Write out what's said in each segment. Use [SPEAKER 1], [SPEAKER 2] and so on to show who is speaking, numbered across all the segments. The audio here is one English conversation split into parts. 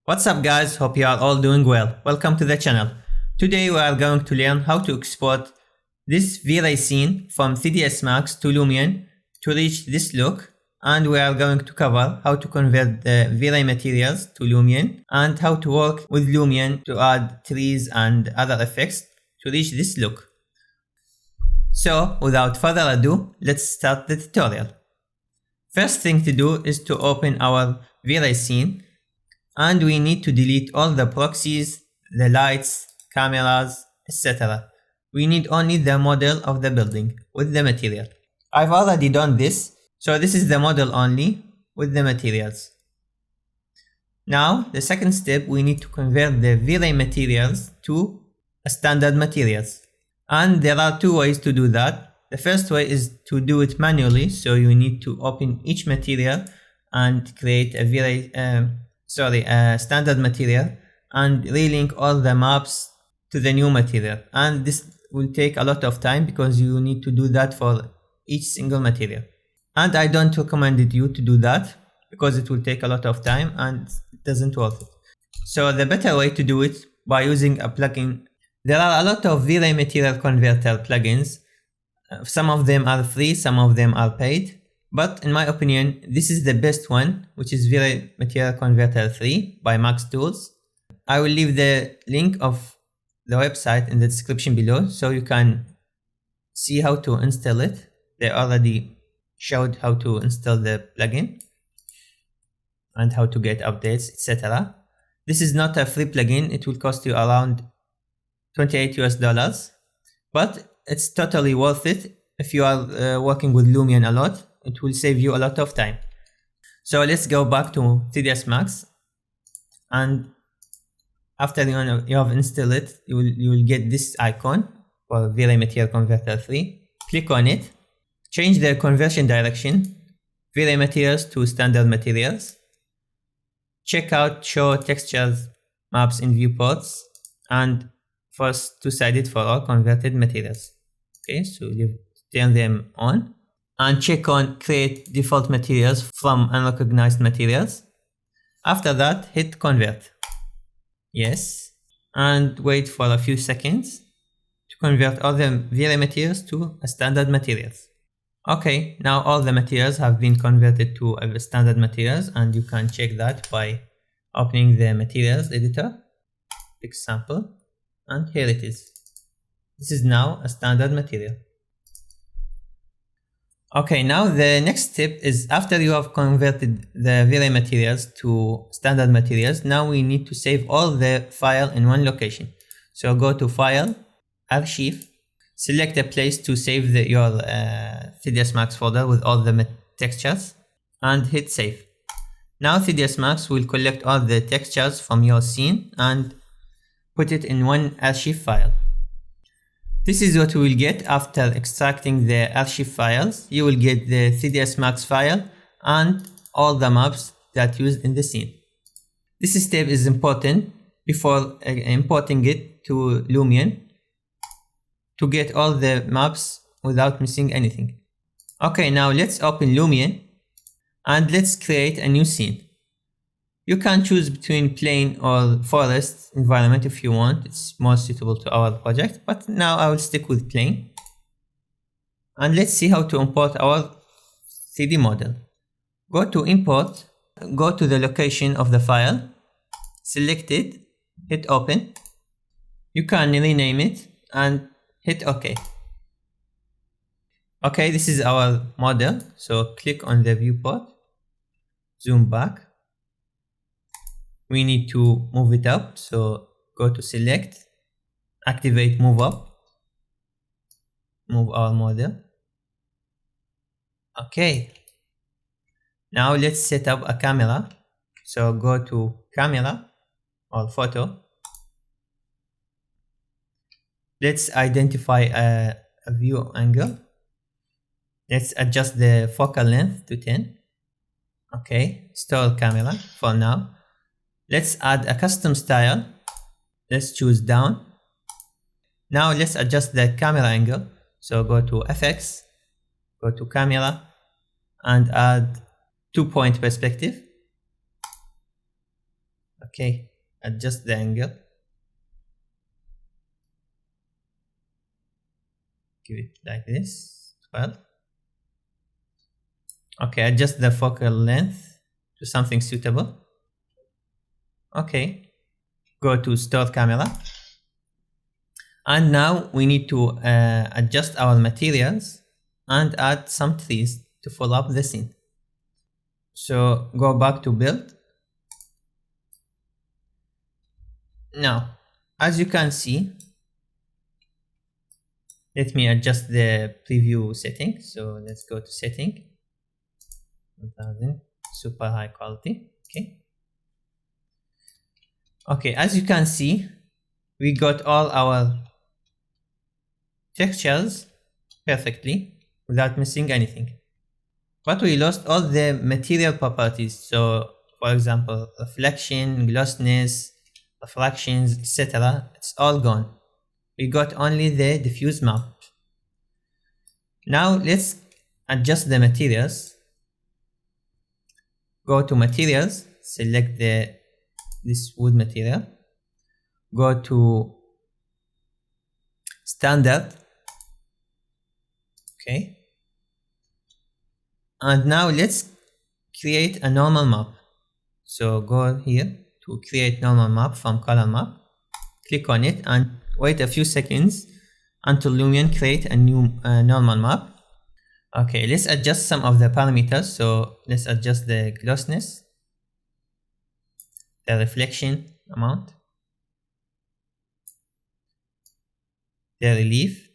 [SPEAKER 1] What's up guys, hope you are all doing well. Welcome to the channel. Today we are going to learn how to export this VRay scene from 3ds Max to Lumion to reach this look, and we are going to cover how to convert the VRay materials to Lumion and how to work with Lumion to add trees and other effects to reach this look. So without further ado, let's start the tutorial. First thing to do is to open our VRay scene. And we need to delete all the proxies, the lights, cameras, etc. We need only the model of the building with the material. I've already done this, so this is the model only with the materials. Now, the second step, we need to convert the VRay materials to standard materials. And there are two ways to do that. The first way is to do it manually, so you need to open each material and create a VRay standard material and relink all the maps to the new material, and this will take a lot of time because you need to do that for each single material, and I don't recommend you to do that because it will take a lot of time and it doesn't worth it. So the better way to do it by using a plugin. There are a lot of VRay material converter plugins. Some of them are free, some of them are paid. But in my opinion, this is the best one, which is VRay Material Converter 3 by Max Tools. I will leave the link of the website in the description below so you can see how to install it. They already showed how to install the plugin and how to get updates, etc. This is not a free plugin. It will cost you around $28 US, but it's totally worth it if you are working with Lumion a lot. It will save you a lot of time. So let's go back to 3ds Max, and after you have installed it, you will get this icon for VRay Material Converter 3. Click on it, change the conversion direction, VRay Materials to Standard Materials. Check out Show Textures Maps in Viewports and force two-sided for all converted materials. Okay, so you turn them on. And check on Create Default Materials from Unrecognized Materials. After that, hit Convert. Yes. And wait for a few seconds to convert all the VRay materials to standard materials. Okay, now all the materials have been converted to standard materials, and you can check that by opening the materials editor, pick sample, and here it is. This is now a standard material. Okay, now the next step is, after you have converted the VRay materials to standard materials, now we need to save all the file in one location. So go to File, Archive, select a place to save your 3ds Max folder with all the textures, and hit Save. Now 3ds Max will collect all the textures from your scene and put it in one archive file. This is what you will get after extracting the archive files. You will get the 3ds Max file and all the maps that used in the scene. This step is important before importing it to Lumion to get all the maps without missing anything. Okay, now let's open Lumion and let's create a new scene. You can choose between plain or forest environment if you want. It's more suitable to our project, but now I will stick with plain. And let's see how to import our 3D model. Go to Import, go to the location of the file, select it, hit Open. You can rename it and hit OK. Okay, this is our model. So click on the viewport, zoom back. We need to move it up, so go to Select, activate Move Up, move our model. Okay, now let's set up a camera. So go to Camera or Photo. Let's identify a view angle. Let's adjust the focal length to 10. Okay, store camera for now. Let's add a custom style. Let's choose down. Now let's adjust the camera angle. So go to FX, go to camera, and add 2-point perspective. Okay, adjust the angle. Give it like this, 12. Okay, adjust the focal length to something suitable. Okay, go to store camera. And now we need to adjust our materials and add some trees to fill up the scene. So go back to build. Now, as you can see, let me adjust the preview setting. So let's go to setting, 1000, super high quality. Okay. Okay, as you can see, we got all our textures perfectly without missing anything. But we lost all the material properties. So for example, reflection, glossiness, refractions, etc. It's all gone. We got only the diffuse map. Now let's adjust the materials. Go to materials, select this wood material. Go to standard. Okay. And now let's create a normal map. So go here to create normal map from color map. Click on it and wait a few seconds until Lumion create a new normal map. Okay, let's adjust some of the parameters. So let's adjust the glossiness, the reflection amount, the relief,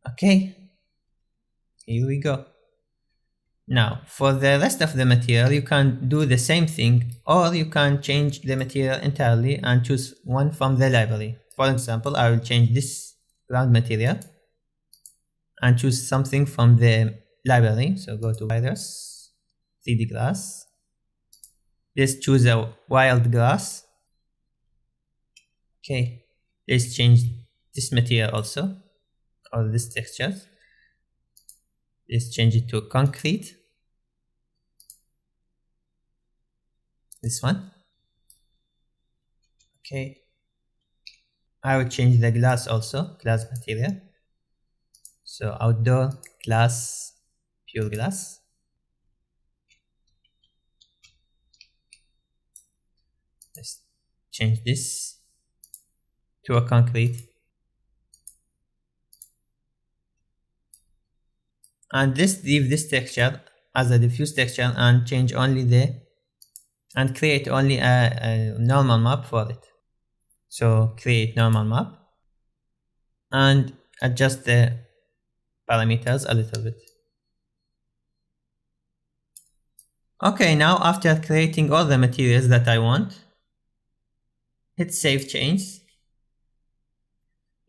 [SPEAKER 1] okay, here we go. Now for the rest of the material you can do the same thing, or you can change the material entirely and choose one from the library. For example, I will change this ground material and choose something from the library. So go to virus, 3D grass. Let's choose a wild grass. Okay, let's change this material also, or this texture. Let's change it to concrete. This one. Okay. I will change the glass also, glass material. So outdoor glass, pure glass. Let's change this to a concrete. And let's leave this texture as a diffuse texture and change only and create only a normal map for it. So create normal map and adjust the parameters a little bit. Okay, now after creating all the materials that I want, hit save change.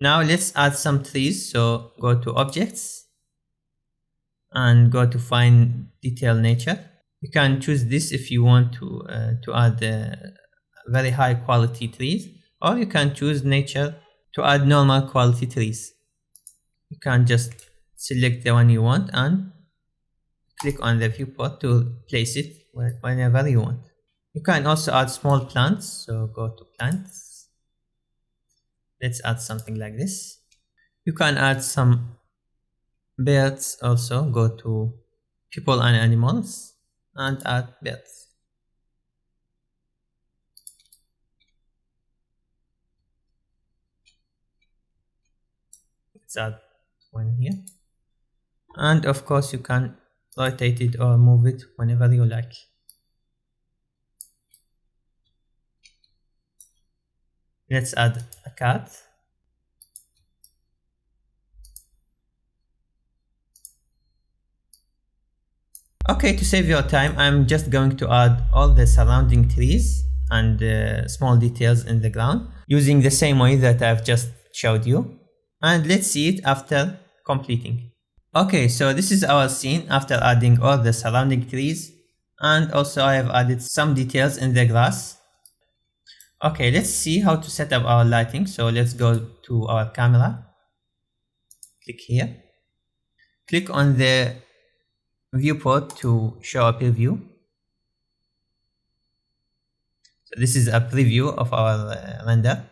[SPEAKER 1] Now let's add some trees. So go to objects and go to find detail nature. You can choose this if you want to add very high quality trees, or you can choose nature to add normal quality trees. You can just select the one you want and click on the viewport to place it whenever you want. You can also add small plants, so go to plants. Let's add something like this. You can add some birds also. Go to people and animals and add birds. Let's add one here. And of course you can rotate it or move it whenever you like. Let's add a cat. Okay, to save your time, I'm just going to add all the surrounding trees and small details in the ground using the same way that I've just showed you. And let's see it after completing. Okay, so this is our scene after adding all the surrounding trees, and also I have added some details in the grass. Okay, let's see how to set up our lighting. So let's go to our camera. Click here. Click on the viewport to show a preview. So this is a preview of our render.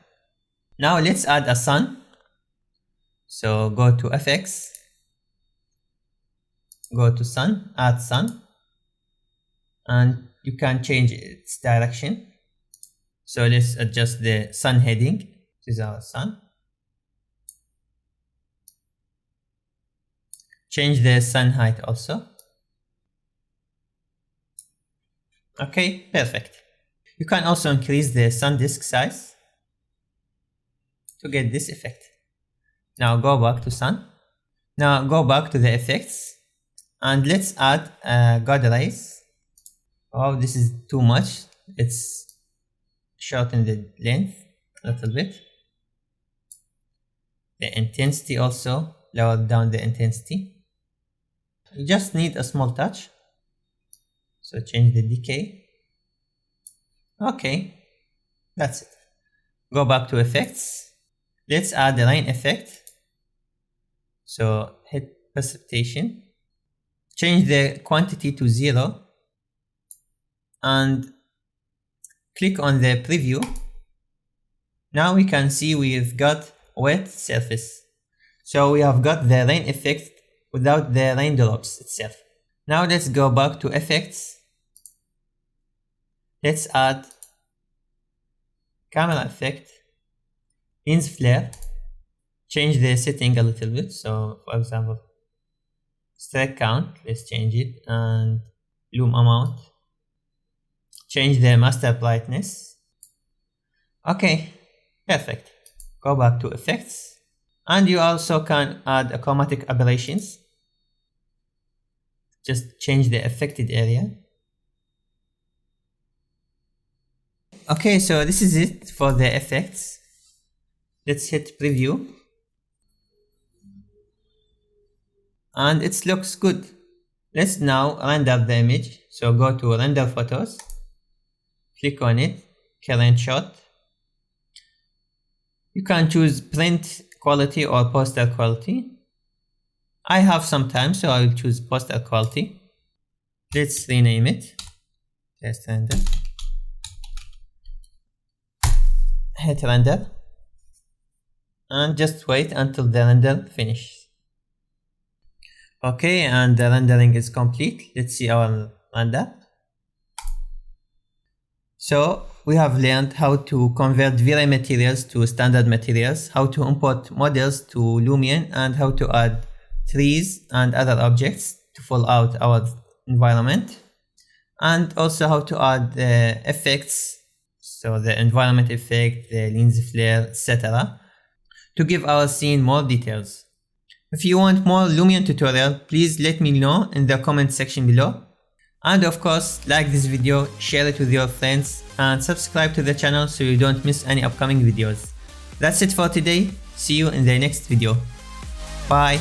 [SPEAKER 1] Now let's add a sun. So go to FX, go to sun, add sun, and you can change its direction. So let's adjust the sun heading. This is our sun. Change the sun height also. Okay, perfect. You can also increase the sun disk size to get this effect. Now go back to sun. Now go back to the effects and let's add God rays. Oh, this is too much. Let's shorten the length a little bit. The intensity also, lower down the intensity. You just need a small touch. So change the decay. Okay, that's it. Go back to effects. Let's add the rain effect. So hit precipitation. Change the quantity to 0. And click on the preview. Now we can see we've got wet surface. So we have got the rain effect without the raindrops itself. Now let's go back to effects. Let's add Camel Effect, lens flare. Change the setting a little bit. So for example, strike count, let's change it, and loom amount. Change the master brightness. Okay, perfect. Go back to effects. And you also can add a chromatic aberrations. Just change the affected area. Okay, so this is it for the effects. Let's hit preview. And it looks good. Let's now render the image. So go to render photos. Click on it, current shot. You can choose print quality or poster quality. I have some time, so I will choose poster quality. Let's rename it. Test render. Hit render. And just wait until the render finishes. Okay, and the rendering is complete. Let's see our render. So we have learned how to convert VRay materials to standard materials, how to import models to Lumion, and how to add trees and other objects to fill out our environment, and also how to add effects, so the environment effect, the lens flare, etc., to give our scene more details. If you want more Lumion tutorial, please let me know in the comment section below. And of course, like this video, share it with your friends, and subscribe to the channel so you don't miss any upcoming videos. That's it for today. See you in the next video. Bye.